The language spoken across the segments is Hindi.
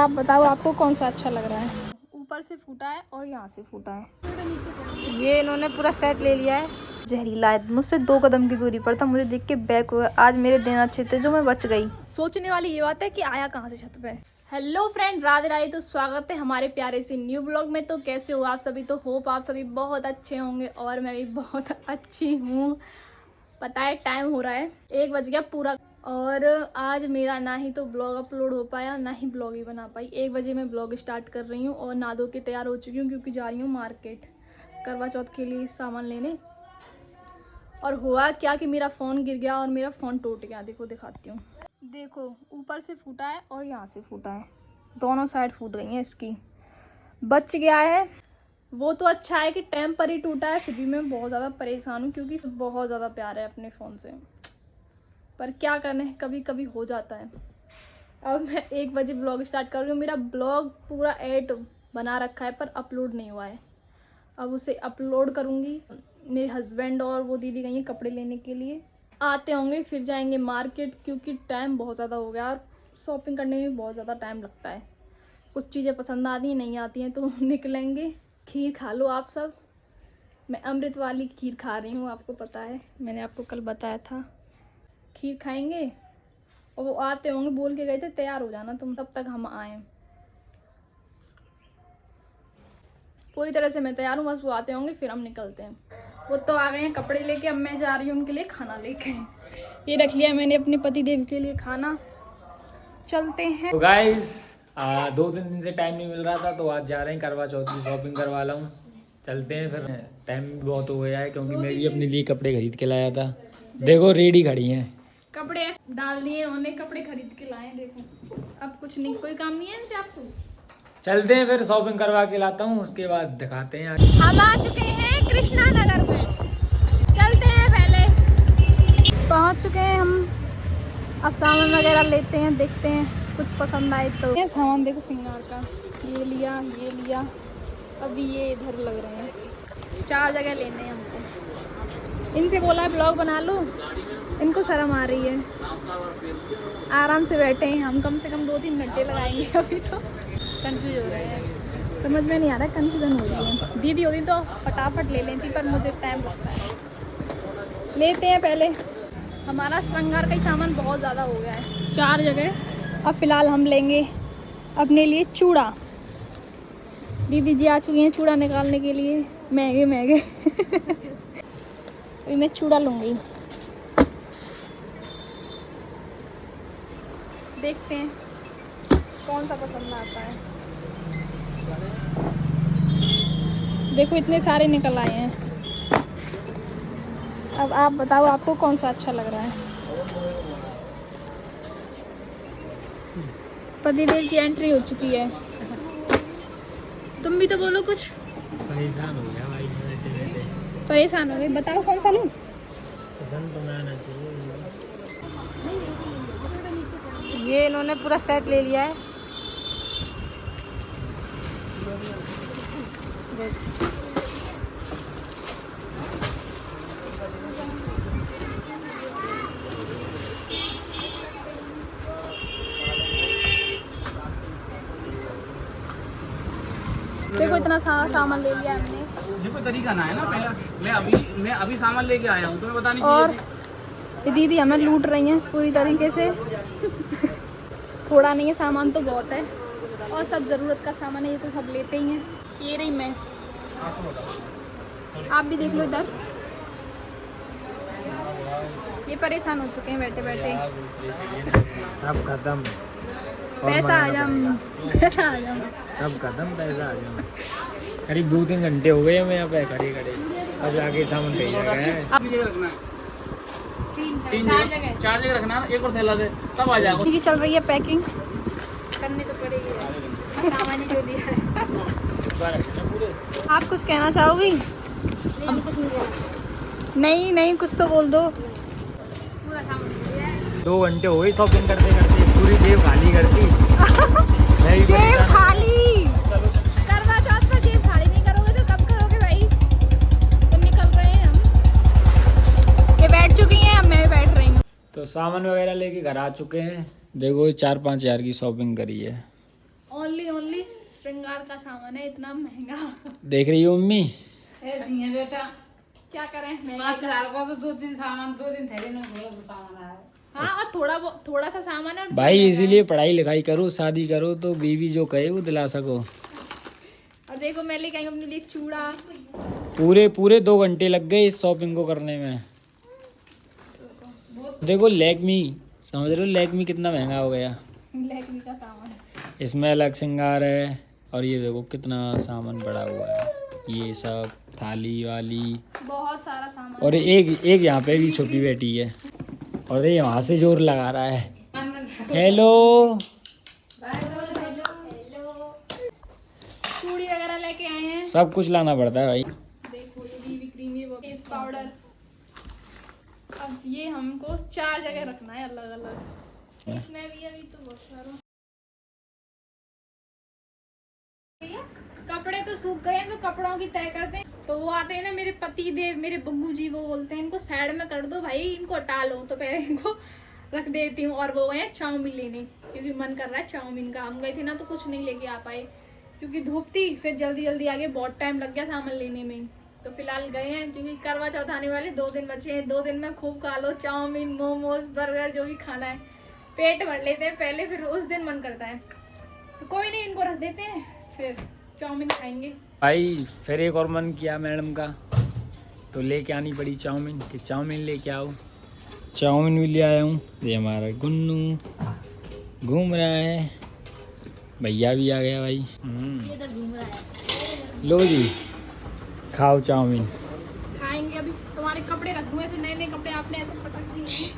आप बताओ आपको कौन सा अच्छा लग रहा है। ऊपर से फूटा है और यहाँ से फूटा है। ये इन्होंने पूरा सेट ले लिया है। जहरीला है, मुझसे 2 कदम की दूरी पर था, मुझे देख के बैक हुआ। आज मेरे दिन अच्छे थे जो मैं बच गई। सोचने वाली ये बात है कि आया कहाँ से छत पे। Hello friend, Radhe Radhe. तो स्वागत है हमारे प्यारे से न्यू ब्लॉग में। तो कैसे हो आप सभी? तो होप आप सभी बहुत अच्छे होंगे और मैं भी बहुत अच्छी हूँ। पता है टाइम हो रहा है 1 बज गया पूरा, और आज मेरा ना ही तो ब्लॉग अपलोड हो पाया ना ही ब्लॉग ही बना पाई। 1 बजे मैं ब्लॉग स्टार्ट कर रही हूँ और नहा धो के तैयार हो चुकी हूँ क्योंकि जा रही हूँ मार्केट करवा चौथ के लिए सामान लेने। और हुआ क्या कि मेरा फ़ोन गिर गया और मेरा फ़ोन टूट गया। देखो दिखाती हूँ। देखो ऊपर से फूटा है और यहाँ से फूटा है, दोनों साइड फूट गई हैं इसकी। बच गया है वो तो अच्छा है कि टेम्पररी टूटा है, फिर भी मैं बहुत ज़्यादा परेशान हूँ क्योंकि बहुत ज़्यादा प्यार है अपने फ़ोन से। पर क्या करें, कभी कभी हो जाता है। अब मैं 1 बजे ब्लॉग स्टार्ट कर रही हूँ। मेरा ब्लॉग पूरा 8 बना रखा है पर अपलोड नहीं हुआ है। अब उसे अपलोड करूँगी। मेरे हस्बैंड और वो दीदी गई हैं कपड़े लेने के लिए, आते होंगे फिर जाएंगे मार्केट क्योंकि टाइम बहुत ज़्यादा हो गया और शॉपिंग करने में बहुत ज़्यादा टाइम लगता है। कुछ चीज़ें पसंद आती हैं, नहीं आती हैं तो निकलेंगे। खीर खा लो आप सब। मैं अमृत वाली खीर खा रही हूँ, आपको पता है, मैंने आपको कल बताया था। खीर खाएंगे और वो आते होंगे, बोल के गए थे तैयार हो जाना तुम, तब तक हम आए। पूरी तरह से मैं तैयार हूँ, बस वो आते होंगे फिर हम निकलते हैं। वो तो आ गए हैं कपड़े लेके, अब मैं जा रही हूँ उनके लिए खाना लेके। ये रख लिया मैंने अपने पति देव के लिए खाना। चलते हैं। तो गाइस 2-3 दिन से टाइम नहीं मिल रहा था तो आज जा रहे हैं करवा चौथ की शॉपिंग करवा लाऊं। चलते हैं फिर। टाइम बहुत हो गया है क्योंकि मैं भी अपने लिए कपड़े खरीद के लाया था। देखो रेडी खड़ी हैं, कपड़े डाल दिए उन्हें, कपड़े खरीद के लाए। देखो अब कुछ नहीं, कोई काम नहीं है इनसे आपको। चलते हैं फिर शॉपिंग करवा के लाता हूँ, उसके बाद दिखाते हैं। हम आ चुके हैं कृष्णा नगर में, चलते हैं। पहले पहुंच चुके हैं हम। अब सामान वगैरह लेते हैं, देखते हैं कुछ पसंद आए तो। ये सामान देखो श्रृंगार का, ये लिया ये लिया। अभी ये इधर लग रहे हैं, 4 जगह लेने हैं हमको। इनसे बोला है ब्लॉग बना लो, इनको शर्म आ रही है। आराम से बैठे हैं हम, कम से कम 2-3 घंटे लगाएंगे। अभी तो कंफ्यूज हो रहे हैं, समझ में नहीं आ रहा है, कन्फ्यूजन हो रही है। दीदी होती तो फटाफट ले लेती पर मुझे टाइम लगता है। लेते हैं पहले। हमारा श्रृंगार का ही सामान बहुत ज़्यादा हो गया है, 4 जगह। अब फ़िलहाल हम लेंगे अपने लिए चूड़ा। दीदी जी आ चुकी हैं चूड़ा निकालने के लिए, महंगे महंगे। अभी मैं चूड़ा लूँगी, देखते हैं कौन सा पसंद आता है। देखो इतने सारे निकल आए हैं। अब आप बताओ आपको कौन सा अच्छा लग रहा है। पतिदेव की एंट्री हो चुकी है। तुम भी तो बोलो कुछ। परेशान हो गया भाई बैठे। परेशान हो गए, बताओ कौन सा लूँ। पसंद तो मैं आना चाहिए। ये इन्होंने पूरा सेट ले लिया है। देखो इतना सारा सामान ले लिया हमने। ये कोई तरीका ना है ना, पहला मैं अभी सामान लेके आया हूँ, तुम्हें बतानी चाहिए। और ये दीदी हमें लूट रही हैं पूरी तरीके से। थोड़ा नहीं है, सामान तो बहुत है और सब ज़रूरत का सामान है, ये तो सब लेते ही हैं। ये रही मैं, आप भी देख लो इधर। ये परेशान हो चुके हैं बैठे बैठे। सब खत्म, पैसा आजम, पैसा आजम। सब खत्म, पैसा आ जाओ। करीब 2-3 घंटे हो गए हमें यहाँ पे खड़े खड़े, अब जाके सामान ले जाएगा। रखना है, 4 4 जगह रखना है, एक और थैला दे, सब आ जाएगा। जी चल रही है पैकिंग, करनी तो पड़ेगी, सामान जो दिया है। आप कुछ कहना चाहोगी? नहीं नहीं, कुछ तो बोल दो। 2 घंटे हो गए शॉपिंग करते करते, पूरी जेब खाली करती। जेब खाली, करवा चौथ पर जेब खाली नहीं करोगे तो कब करोगे भाई। तो निकल रहे हैं हम, ये बैठ चुकी हैं, अब मैं भी बैठ रही हूँ। तो सामान वगैरह लेके घर आ चुके हैं। देखो 4-5 हज़ार की शॉपिंग करी है। ओनली श्रृंगार का सामान है, इतना महंगा। देख रही हो मम्मी? ऐसी है बेटा, क्या करें, 5,000 का तो 2-3 सामान, 2 दिन थैले में बोलो तो सामान आया। हाँ, और थोड़ा सा सामान है और भाई इसीलिए पढ़ाई लिखाई करो, शादी करो तो बीवी जो कहे वो दिला सको। और देखो मैं लेके आई हूँ अपने लिए चूड़ा। पूरे 2 घंटे लग गए इस शॉपिंग को करने में। देखो लैक्मी, समझ रहे हो लैक्मी कितना महंगा हो गया। लैक्मी का सामान है। इसमें अलग श्रृंगार है और ये देखो कितना सामान पड़ा हुआ है, ये सब थाली वाली बहुत सारा सामान और एक यहाँ पे भी छुपी बैठी है और ये वहाँ से जोर लगा रहा है। हेलो, चूड़ी वगैरह लेके आए हैं। सब कुछ लाना पड़ता है भाई। देखो ये बीबी क्रीम, ये फेस पाउडर। अब ये हमको 4 जगह रखना है अलग अलग। इसमें भी अभी तो बहुत सारा कपड़े तो सूख गए हैं, तो कपड़ों की तय करते हैं। तो वो आते हैं ना मेरे पति देव, मेरे बब्बू जी, वो बोलते हैं इनको साइड में कर दो भाई, इनको हटा लो। तो पहले इनको रख देती हूँ। और वो गए चाउमीन लेने, क्योंकि मन कर रहा है चाउमीन का। हम गए थे ना तो कुछ नहीं लेके आ पाए क्योंकि धूप थी, फिर जल्दी आगे बहुत टाइम लग गया सामान लेने में। तो फिलहाल गए हैं क्योंकि करवा चौथ आने वाले 2 दिन बचे हैं। 2 दिन में खूब खा लो चाउमीन, मोमोज, बर्गर, जो भी खाना है, पेट भर लेते हैं पहले, फिर उस दिन मन करता है। तो कोई नहीं, इनको रख देते हैं, फिर चाउमीन खाएंगे। भाई फिर एक और मन किया मैडम का, तो लेके आनी पड़ी चाउमीन, कि चाउमीन लेके आओ। चाउमीन भी ले आया हूँ। ये हमारा गुन्नू घूम रहा है, भैया भी आ गया भाई। ये तो घूम रहा है। लो जी खाओ चाउमीन। खाएंगे अभी। तुम्हारे कपड़े रखूँ ऐसे, नए कपड़े आपने ऐसे पटक दिए।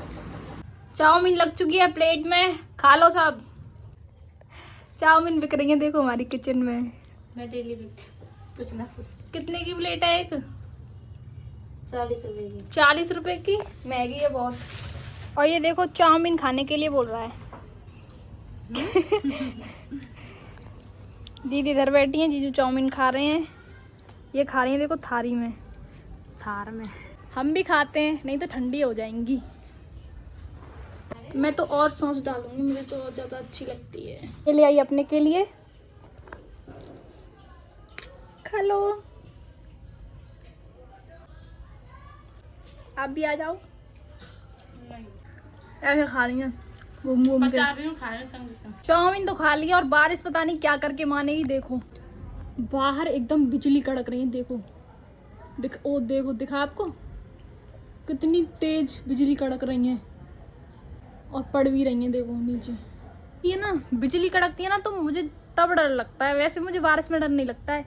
चाउमीन लग चुकी है प्लेट में, खा लो सब। चाउमीन बिक रही है देखो हमारी किचन में। मैं डेली बिकती कुछ ना कुछ। कितने की प्लेट है एक? 40 रुपए की। 40 रुपए की? महंगी है बहुत। और ये देखो चाउमीन खाने के लिए बोल रहा है। दीदी इधर बैठी हैं, जीजू चाउमीन खा रहे हैं। ये खा रही हैं देखो थारी में, थार में। हम भी खाते हैं, नहीं तो ठंडी हो जाएंगी। मैं तो और सॉस डालूंगी, मुझे तो और ज़्यादा अच्छी लगती है। ये ले आई अपने के लिए, खा लो। आप भी आ जाओ। ऐसे खा रही हैं घूम घूम के। खाने संग। चाउमीन तो खा लिया और बारिश पता नहीं क्या करके मानेगी। देखो बाहर एकदम बिजली कड़क रही है, देखो देखो दिखा आपको कितनी तेज बिजली कड़क रही है और पड़ भी रही है। देखो नीचे ये ना बिजली कड़कती है ना तो मुझे तब डर लगता है, वैसे मुझे बारिश में डर नहीं लगता है।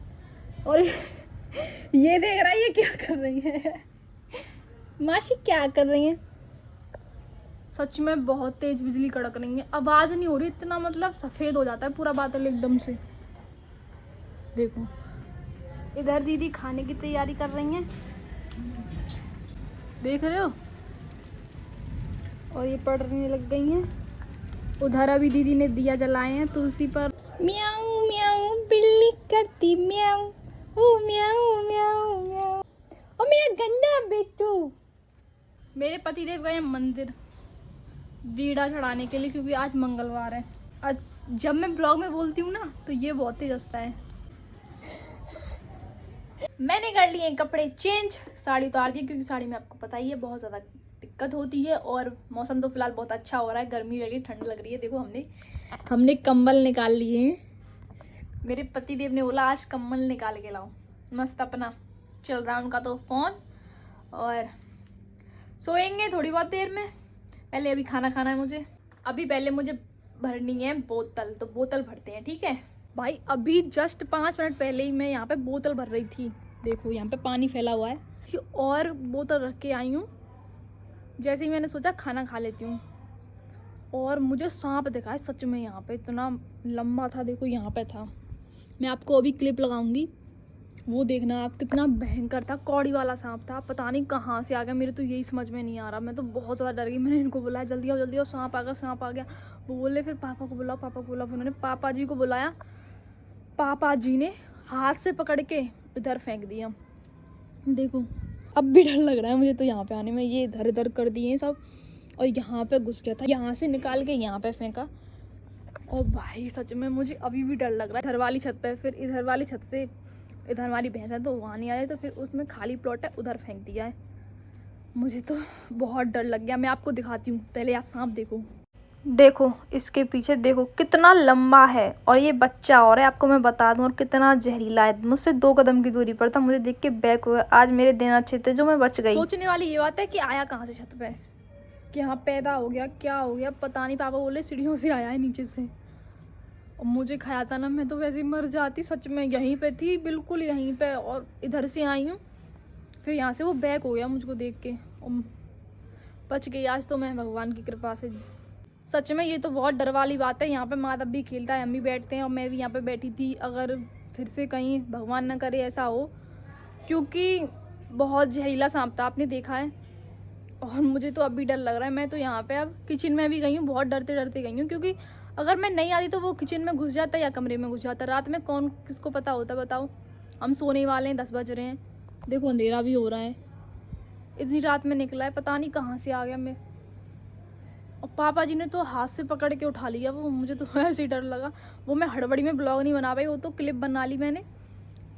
और ये देख रहा है ये क्या कर रही है। मासी क्या कर रही है? सच में बहुत तेज बिजली कड़क रही है, आवाज नहीं हो रही, इतना मतलब सफेद हो जाता है पूरा बादल एकदम से। देखो इधर दीदी खाने की तैयारी कर रही हैं, देख रहे हो, और ये पढ़ने लग गई हैं। उधर अभी दीदी ने दिया जलाए हैं तुलसी पर। म्याऊ म्याऊ बिल्ली करती म्याऊ, ओ म्याऊ म्याऊ म्याऊ। ओ मेरा गंदा बेटू। मेरे पतिदेव गए मंदिर बीड़ा चढ़ाने के लिए, क्योंकि आज मंगलवार है। आज जब मैं ब्लॉग में बोलती हूँ ना तो ये बहुत तेज हंसता है। मैंने कर लिए कपड़े चेंज, साड़ी उतार दी, क्योंकि साड़ी में आपको पता ही है बहुत ज़्यादा दिक्कत होती है। और मौसम तो फिलहाल बहुत अच्छा हो रहा है, गर्मी लग रही है, ठंड लग रही है। देखो हमने कंबल निकाल लिए हैं। मेरे पतिदेव ने बोला आज कंबल निकाल के लाओ। मस्त अपना चल रहा है उनका तो फ़ोन, और सोएंगे थोड़ी बहुत देर में। पहले अभी खाना खाना है मुझे। अभी पहले मुझे भरनी है बोतल, तो बोतल भरते हैं, ठीक है भाई। अभी जस्ट 5 मिनट पहले ही मैं यहाँ पे बोतल भर रही थी। देखो यहाँ पे पानी फैला हुआ है, और बोतल रख के आई हूँ। जैसे ही मैंने सोचा खाना खा लेती हूँ, और मुझे सांप दिखा है सच में। यहाँ पे इतना लंबा था, देखो यहाँ पे था। मैं आपको अभी क्लिप लगाऊंगी, वो देखना आप, कितना भयंकर था। कौड़ी वाला सांप था, पता नहीं कहाँ से आ गया, मेरे तो यही समझ में नहीं आ रहा। मैं तो बहुत ज़्यादा डर गई। मैंने इनको बुलाया जल्दी आओ सांप आ गया। वो बोले फिर पापा को बुलाओ। फिर उन्होंने पापा जी को बुलाया। पापा जी ने हाथ से पकड़ के इधर फेंक दिया। देखो अब भी डर लग रहा है मुझे तो यहाँ पे आने में। ये इधर इधर कर दिए सब, और यहाँ पे घुस गया था, यहाँ से निकाल के यहाँ पे फेंका। ओ भाई सच में मुझे अभी भी डर लग रहा है। इधर वाली छत पे, फिर इधर वाली छत से इधर वाली भैंस है तो वहाँ नहीं आ जाए, तो फिर उसमें खाली प्लॉट है उधर फेंक दिया है। मुझे तो बहुत डर लग गया। मैं आपको दिखाती हूँ, पहले आप सांप देखो। देखो इसके पीछे देखो कितना लंबा है, और ये बच्चा और है, आपको मैं बता दूं, और कितना जहरीला है। मुझसे 2 कदम की दूरी पर था, मुझे देख के बैक हुआ। आज मेरे दिन अच्छे थे जो मैं बच गई। सोचने वाली ये बात है कि आया कहाँ से छत पे, कि यहाँ पैदा हो गया, क्या हो गया पता नहीं। पापा बोले सीढ़ियों से आया है नीचे से, और मुझे खाया था ना, मैं तो वैसे ही मर जाती सच में। यहीं पे थी, बिल्कुल यहीं पे, और इधर से आई हूँ, फिर यहाँ से वो बैक हो गया मुझको देख के, और बच गई आज तो मैं भगवान की कृपा से। सच में ये तो बहुत डर वाली बात है। यहाँ पे माधव भी खेलता है, हम भी बैठते हैं, और मैं भी यहाँ पे बैठी थी। अगर फिर से कहीं भगवान ना करे ऐसा हो, क्योंकि बहुत जहरीला सांप था, आपने देखा है, और मुझे तो अभी डर लग रहा है। मैं तो यहाँ पे अब किचन में भी गई हूँ, बहुत डरते डरते गई हूँ, क्योंकि अगर मैं नहीं आती तो वो किचन में घुस जाता या कमरे में घुस जाता। रात में कौन किसको पता होता बताओ। हम सोने वाले हैं, 10 बज रहे हैं, देखो अंधेरा भी हो रहा है, इतनी रात में निकला है, पता नहीं कहाँ से आ गया। मैं और पापा जी ने तो हाथ से पकड़ के उठा लिया वो, मुझे तो ऐसे ही डर लगा। वो मैं हड़बड़ी में ब्लॉग नहीं बना पाई, वो तो क्लिप बना ली मैंने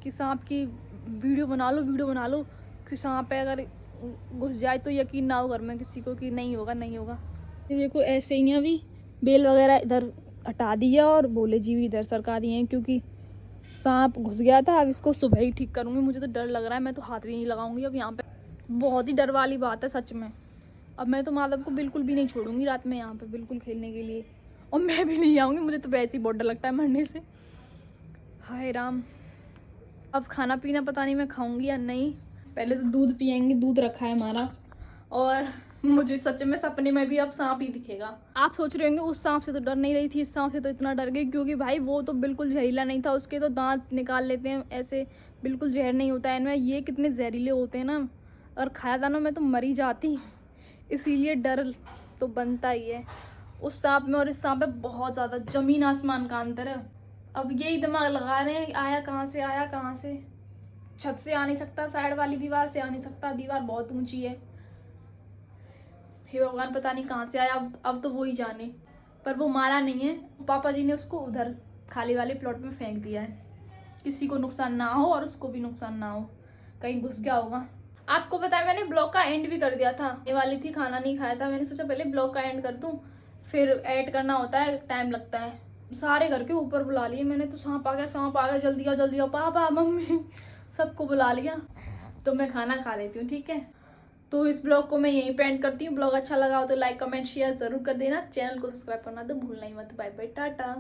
कि सांप की वीडियो बना लो कि सांप है, अगर घुस जाए तो यकीन ना हो घर में किसी को कि नहीं होगा। ये देखो ऐसे ही अभी बेल वगैरह इधर हटा दिया, और बोले जी भी इधर सरका दिए हैं, क्योंकि सांप घुस गया था। अब इसको सुबह ही ठीक करूँगी, मुझे तो डर लग रहा है, मैं तो हाथ भी नहीं लगाऊंगी अब यहाँ पे। बहुत ही डर वाली बात है सच में। अब मैं तो माधव को बिल्कुल भी नहीं छोड़ूंगी रात में यहाँ पे बिल्कुल खेलने के लिए, और मैं भी नहीं आऊँगी, मुझे तो वैसे ही बहुत डर लगता है मरने से। हाय राम, अब खाना पीना पता नहीं मैं खाऊंगी या नहीं। पहले तो दूध पियेंगे, दूध रखा है हमारा, और मुझे सच में सपने में भी अब सांप ही दिखेगा। आप सोच रहे होंगे उस सांप से तो डर नहीं रही थी, इस सांप से तो इतना डर गई, क्योंकि भाई वो तो बिल्कुल जहरीला नहीं था, उसके तो दांत निकाल लेते हैं ऐसे, बिल्कुल जहर नहीं होता है इनमें। ये कितने जहरीले होते हैं ना, अगर खाया था ना मैं तो मरी जाती। इसीलिए डर तो बनता ही है उस सांप में, और इस सांप में बहुत ज़्यादा ज़मीन आसमान का अंतर है। अब यही दिमाग लगा रहे हैं आया कहाँ से। छत से आ नहीं सकता, साइड वाली दीवार से आ नहीं सकता, दीवार बहुत ऊंची है। हे भगवान पता नहीं कहाँ से आया, अब तो वो ही जाने। पर वो मारा नहीं है, पापा जी ने उसको उधर खाली वाले प्लॉट में फेंक दिया है, किसी को नुकसान ना हो और उसको भी नुकसान ना हो, कहीं घुस गया होगा। आपको पता है मैंने ब्लॉग का एंड भी कर दिया था, ये वाली थी खाना नहीं खाया था, मैंने सोचा पहले ब्लॉग का एंड कर दूं, फिर ऐड करना होता है, टाइम लगता है। सारे घर के ऊपर बुला लिए मैंने, तो सांप आ गया, जल्दी आओ पापा मम्मी, सबको बुला लिया। तो मैं खाना खा लेती हूँ, ठीक है। तो इस ब्लॉग को मैं यहीं पे एंड करती हूँ। ब्लॉग अच्छा लगा हो तो लाइक कमेंट शेयर जरूर कर देना, चैनल को सब्सक्राइब करना तो भूलना ही मत। Bye bye, Tata.